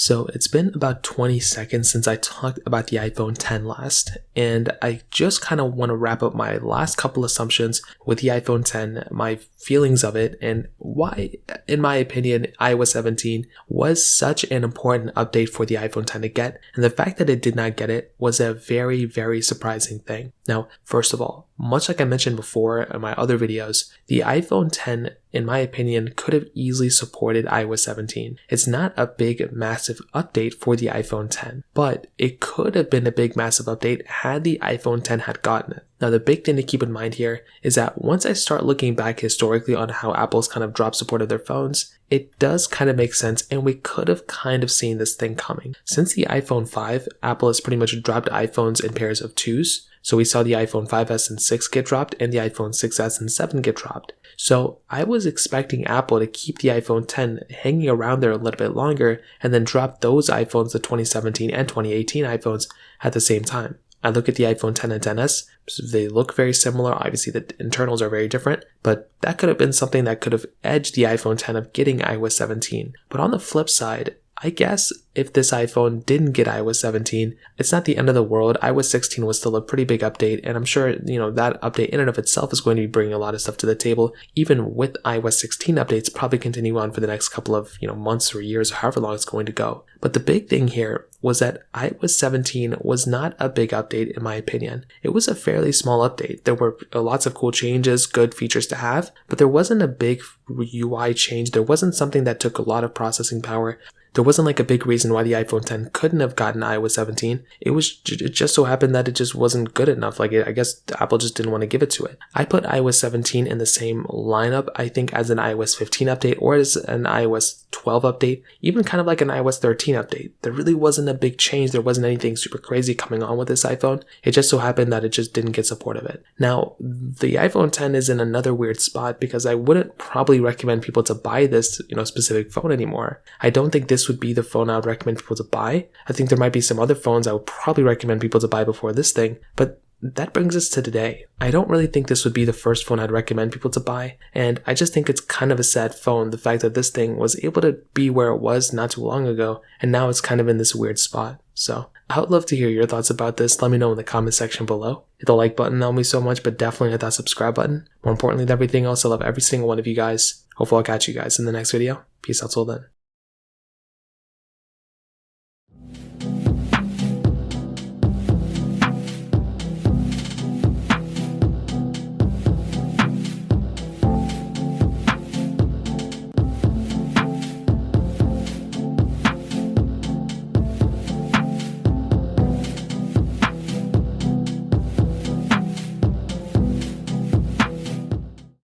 So it's been about 20 seconds since I talked about the iPhone 10 last, and I just kind of want to wrap up my last couple assumptions with the iPhone 10, my feelings of it, and why, in my opinion, iOS 17 was such an important update for the iPhone 10 to get, and the fact that it did not get it was a very, very surprising thing. Now, first of all, much like I mentioned before in my other videos, the iPhone 10, in my opinion, could have easily supported iOS 17. It's not a big, massive update for the iPhone 10, but it could have been a big, massive update had the iPhone 10 had gotten it. Now, the big thing to keep in mind here is that once I start looking back historically on how Apple's kind of dropped support of their phones, it does kind of make sense, and we could have kind of seen this thing coming. Since the iPhone 5, Apple has pretty much dropped iPhones in pairs of twos. So we saw the iPhone 5S and 6 get dropped and the iPhone 6S and 7 get dropped. So I was expecting Apple to keep the iPhone 10 hanging around there a little bit longer and then drop those iPhones, the 2017 and 2018 iPhones, at the same time. I look at the iPhone 10 and 10s, they look very similar. Obviously the internals are very different, but that could have been something that could have edged the iPhone 10 of getting iOS 17. But on the flip side, I guess if this iPhone didn't get iOS 17, it's not the end of the world. iOS 16 was still a pretty big update, and I'm sure, that update in and of itself is going to be bringing a lot of stuff to the table, even with iOS 16 updates probably continue on for the next couple of, months or years, or however long it's going to go. But the big thing here was that iOS 17 was not a big update in my opinion. It was a fairly small update. There were lots of cool changes, good features to have, but there wasn't a big UI change. There wasn't something that took a lot of processing power. There wasn't like a big reason why the iPhone 10 couldn't have gotten iOS 17. It just so happened that it just wasn't good enough. I guess Apple just didn't want to give it to it. I put iOS 17 in the same lineup, I think, as an iOS 15 update or as an iOS 12 update, even kind of like an iOS 13 update. There really wasn't a big change. There wasn't anything super crazy coming on with this iPhone. It just so happened that it just didn't get support of it. Now, the iPhone 10 is in another weird spot because I wouldn't probably recommend people to buy this, specific phone anymore. I don't think this would be the phone I would recommend people to buy. I think there might be some other phones I would probably recommend people to buy before this thing, but that brings us to today. I don't really think this would be the first phone I'd recommend people to buy, and I just think it's kind of a sad phone, the fact that this thing was able to be where it was not too long ago, and now it's kind of in this weird spot. So I would love to hear your thoughts about this. Let me know in the comment section below. Hit the like button, that would mean so much, but definitely hit that subscribe button. More importantly than everything else, I love every single one of you guys. Hopefully I'll catch you guys in the next video. Peace out till then.